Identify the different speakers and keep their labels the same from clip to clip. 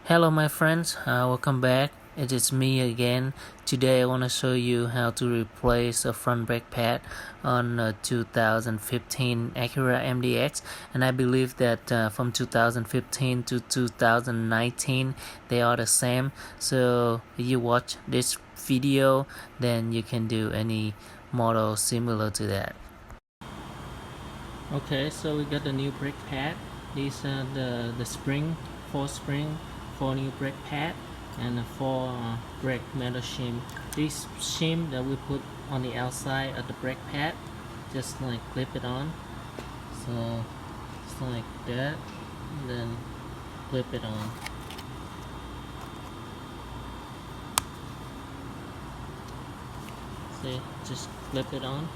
Speaker 1: Hello my friends, welcome back. It is me again. Today I want to show you how to replace a front brake pad on a 2015 Acura MDX, and I believe that from 2015 to 2019 they are the same. So if you watch this video, then you can do any model similar to that. Okay, so we got the new brake pad. These are the spring, 4 new brake pad, and 4 brake metal shim. This shim that we put on the outside of the brake pad, just like clip it on. So just like that, and then clip it on. See, just clip it on.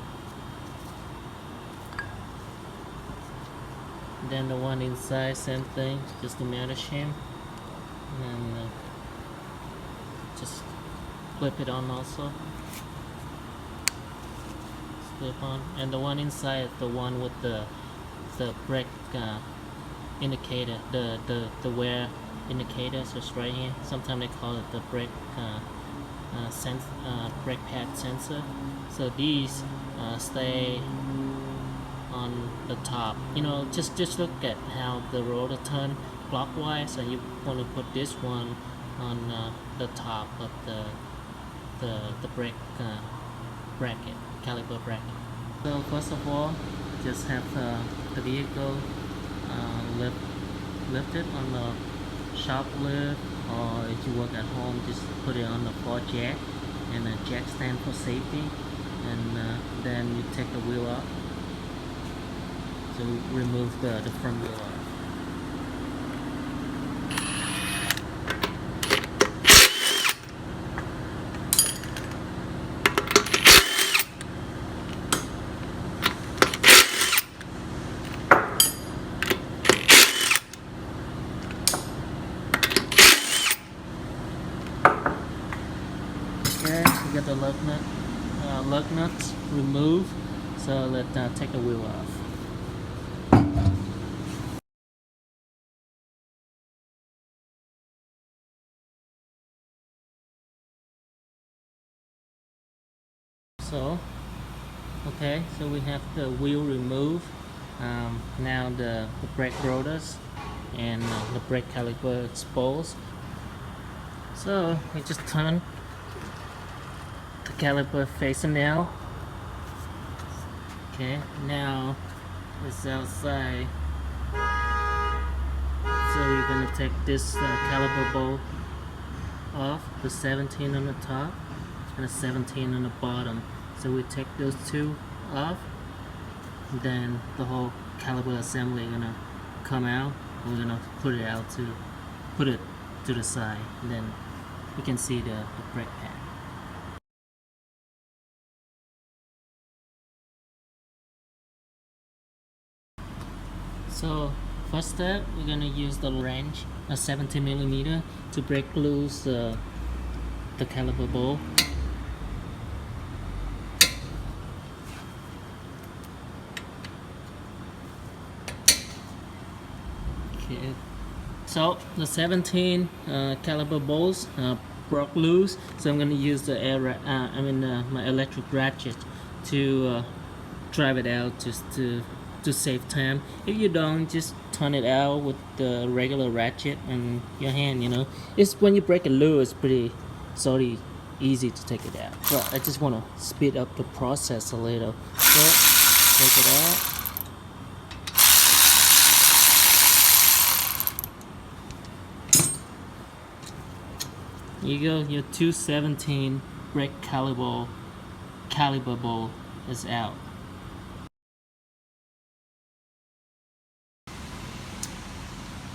Speaker 1: Then the one inside, same thing, just the metal shim, and just clip it on also. Clip on, and the one inside, the one with the brake indicator, the wear indicators, just right here. Sometimes they call it the brake brake pad sensor. So these stay on the top. Just look at how the rotor turn clockwise, and you want to put this one on the top of the brake bracket, caliper bracket. So first of all, just have the vehicle lifted on the shop lift, or if you work at home, just put it on the floor jack, and a jack stand for safety, and then you take the wheel off. So remove the front wheel off. Okay, we got the lug nuts removed. So let's take the wheel off. So we have the wheel removed. Now the brake rotors and the brake caliper exposed. So we just turn the caliper facing now. Okay, now it's outside. So we're gonna take this caliper bolt off, the 17 on the top and a 17 on the bottom. So we take those two off, then the whole caliper assembly gonna come out. We're gonna put it to the side, and then you can see the brake pad. So first step, we're gonna use the wrench, a 70mm, to break loose the caliper bolt. Okay, so the 17 caliper bolts broke loose, so I'm gonna use the my electric ratchet to drive it out, just to save time. If you don't, just turn it out with the regular ratchet and your hand. It's when you break it loose, it's already easy to take it out. But I just want to speed up the process a little. So take it out. Here you go, your 217 brake caliper bolt is out.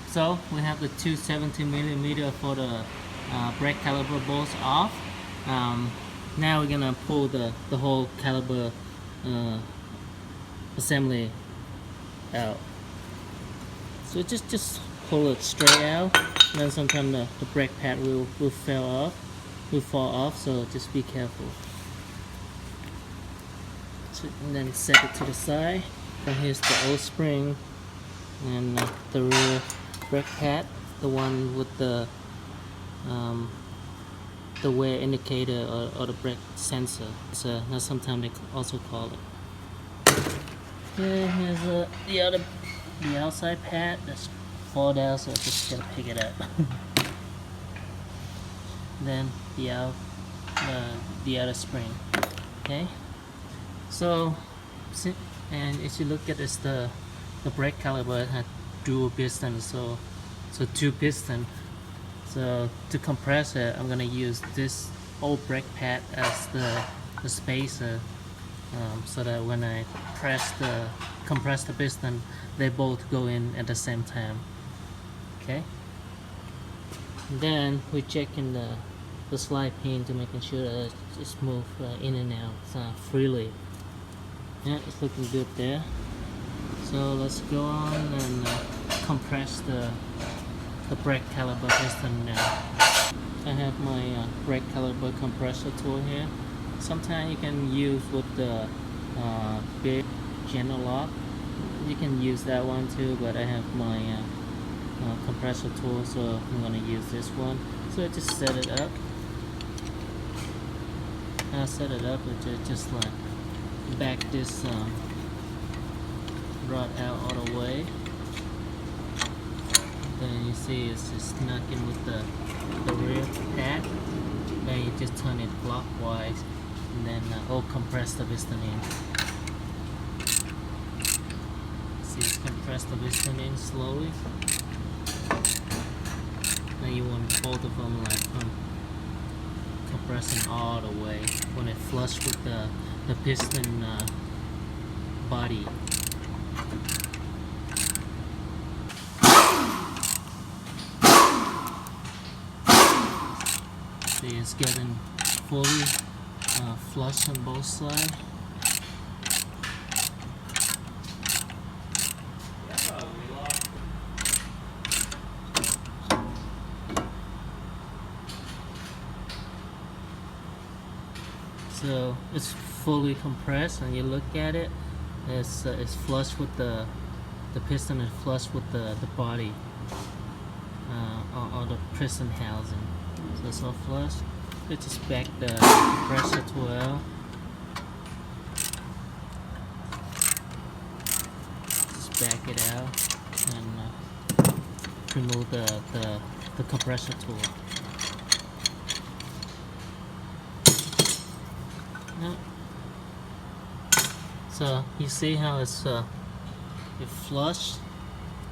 Speaker 1: So we have the 217mm for the brake caliper bolts off. Now we're gonna pull the whole caliper assembly out. So just pull it straight out. And then sometimes the brake pad will fall off. So just be careful. And then set it to the side. And here's the old spring and the rear brake pad, the one with the the wear indicator or the brake sensor. So that's sometimes they also call it. Okay, here's the outside pad that's fall down, so I'm just gonna pick it up. Then the outer spring. Okay, so and if you look at this, the brake caliper has dual piston, so two piston. So to compress it, I'm gonna use this old brake pad as the spacer, so that when I compress the piston, they both go in at the same time. Okay. And then we check in the slide pin to making sure that it's move in and out freely. Yeah, it's looking good there. So let's go on and compress the brake caliper piston now. I have my brake caliper compressor tool here. Sometimes you can use with the big general lock. You can use that one too, but I have my compressor tool, so I'm gonna use this one. So I just set it up. I set it up and just like back this rod out all the way. Then you see it's just snug in with the rear pad. Then you just turn it clockwise and then compress the piston in. See, it's compress the piston in slowly. Now you want both of them like compressing all the way when it flush with the piston body. See, it's getting fully flush on both sides. So it's fully compressed, and you look at it, it's flush with the piston is flush with the body or the piston housing. So it's all flush. Let's just back the compressor tool. Just back it out and remove the compressor tool. So you see how it's it flush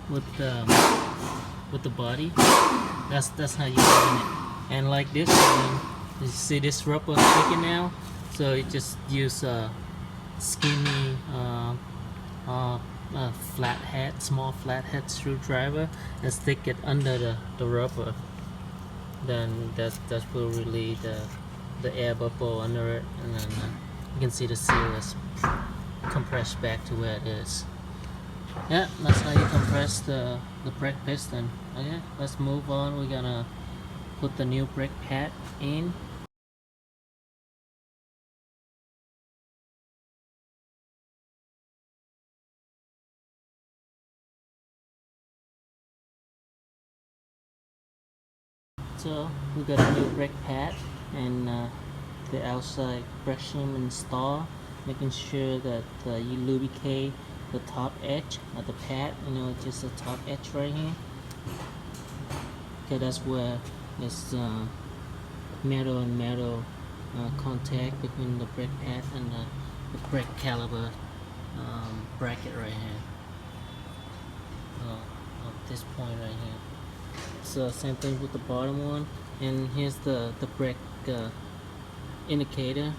Speaker 1: with the body. That's how you clean it. And like this one, you see this rubber sticking now. So you just use a skinny flathead, small flathead screwdriver, and stick it under the rubber. Then that will release the air bubble under it, and then you can see the seal is compressed back to where it is. Yeah, that's how you compress the brake piston. Okay, let's move on. We're gonna put the new brake pad in. So we got a new brake pad and the outside brake shim installed, making sure that you lubricate the top edge of the pad. Just the top edge right here. Okay, that's where it's metal and metal contact between the brake pad and the brake caliper bracket right here. At this point right here. So same thing with the bottom one, and here's the brake indicator,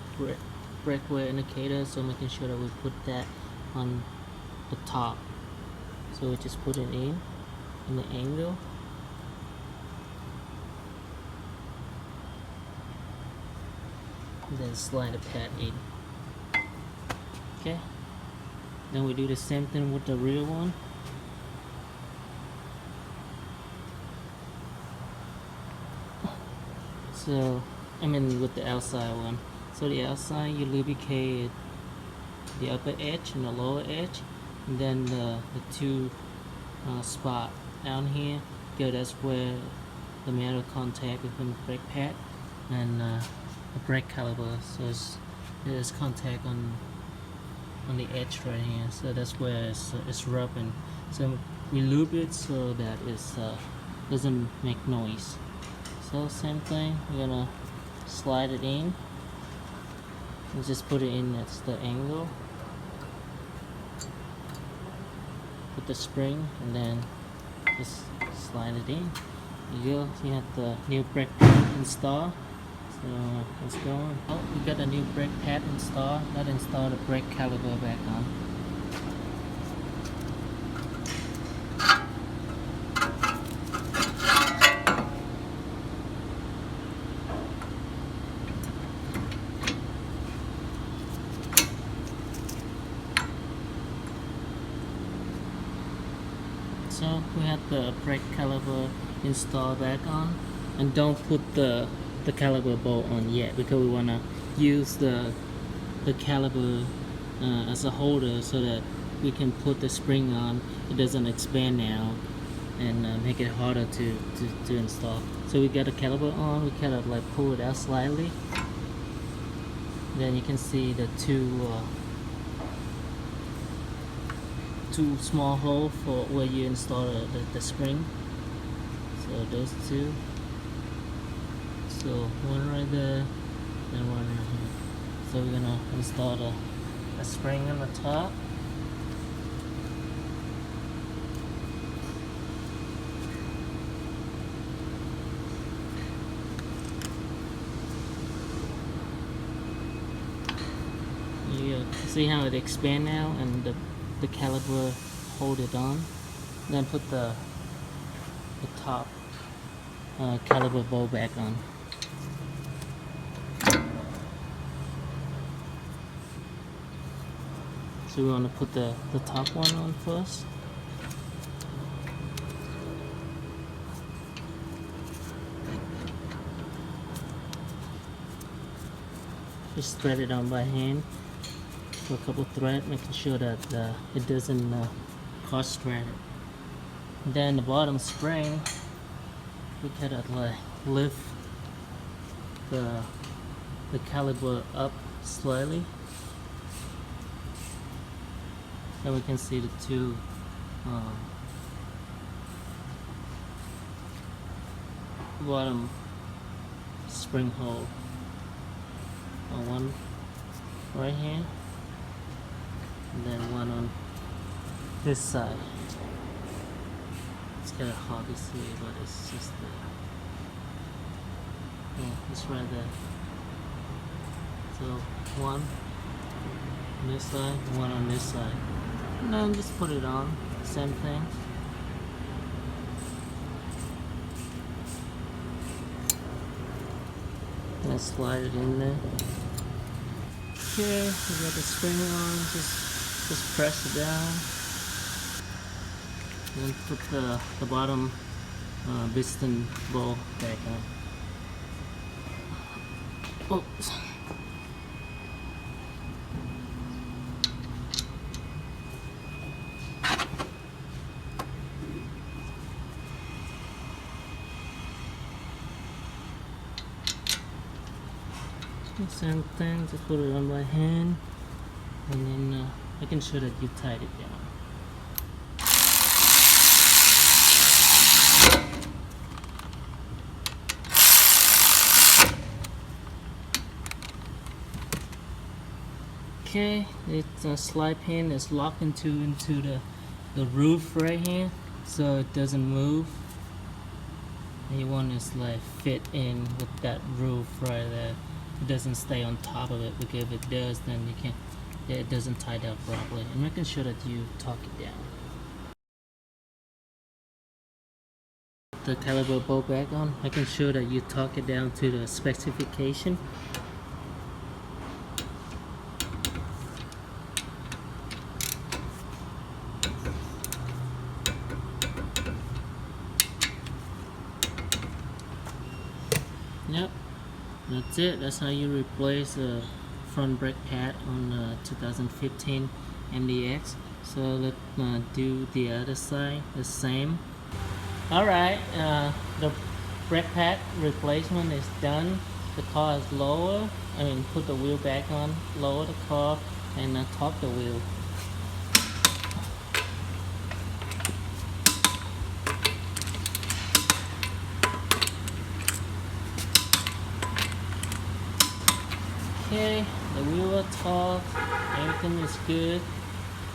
Speaker 1: brake wear indicator. So making sure that we put that on the top. So we just put it in the angle. And then slide the pad in. Okay. Then we do the same thing with the rear one. So, with the outside one. So the outside, you lubricate the upper edge and the lower edge, and then the two spot down here. Okay, that's where the metal contact between the brake pad and the brake caliper. So there's contact on the edge right here. So that's where it's rubbing. So we lube it so that it doesn't make noise. So same thing, we're gonna slide it in and just put it in at the angle. Put the spring and then just slide it in. There you go. You have the new brake pad installed. So let's go on. Oh, we got a new brake pad installed. Let's install the brake caliper back on. So we have the brake caliper installed back on, and don't put the caliper bolt on yet because we want to use the caliper as a holder so that we can put the spring on. It doesn't expand now and make it harder to install. So we got the caliper on. We kind of like pull it out slightly. Then you can see the two small holes for where you install the spring. So those two. So one right there and one right here. So we're gonna install the spring on the top. You see how it expands now, and the caliper hold it on. Then put the top caliper bolt back on. So we want to put the top one on first. Just thread it on by hand for a couple threads, making sure that it doesn't cross thread it. Then the bottom spring, we kind of like lift the caliper up slightly. Then we can see the two bottom spring hole. One right here, and then one on this side. It's kind of hard to see, but it's just it's right there. So one on this side, one on this side, and then just put it on. Same thing. And slide it in there. Okay, we got the spring on. Just press it down. And then put the bottom piston bowl back on. Oh. Same thing, just put it on by hand, and then making sure that you tied it down. Okay, it's a slide pin is locked into the roof right here, so it doesn't move. And you want to like fit in with that roof right there. It doesn't stay on top of it, because if it does, then it doesn't tie down properly. And making sure that you torque it down. The caliper bolt back on, making sure that you torque it down to the specification. Yep. That's it. That's how you replace the front brake pad on the 2015 MDX. So let's do the other side the same. Alright, the brake pad replacement is done. The car is lower. I mean, put the wheel back on, lower the car, and torque the wheel. Okay, the wheel are torqued, everything is good.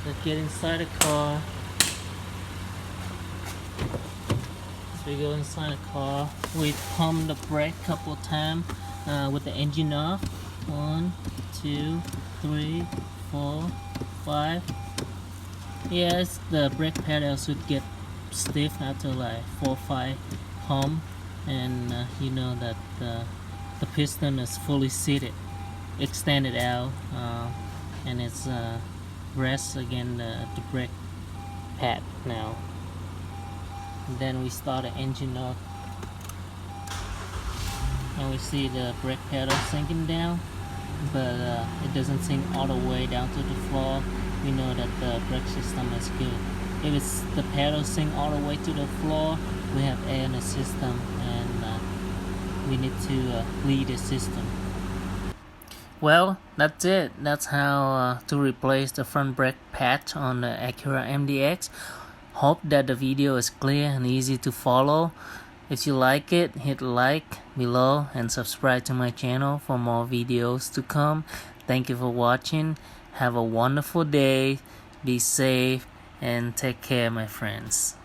Speaker 1: Let's get inside the car. As we go inside the car, we pump the brake a couple times with the engine off. 1, 2, 3, 4, 5. Yes, the brake pedal should get stiff after like 4 or 5 pump, and you know that the piston is fully seated, extended out, and it's rests against the brake pad now. And then we start the engine up, and we see the brake pedal sinking down, but it doesn't sink all the way down to the floor. We know that the brake system is good. If it's the pedal sink all the way to the floor, we have air in the system, and we need to lead the system. Well, that's it. That's how to replace the front brake pad on the Acura MDX. Hope that the video is clear and easy to follow. If you like it, hit like below and subscribe to my channel for more videos to come. Thank you for watching. Have a wonderful day. Be safe and take care, my friends.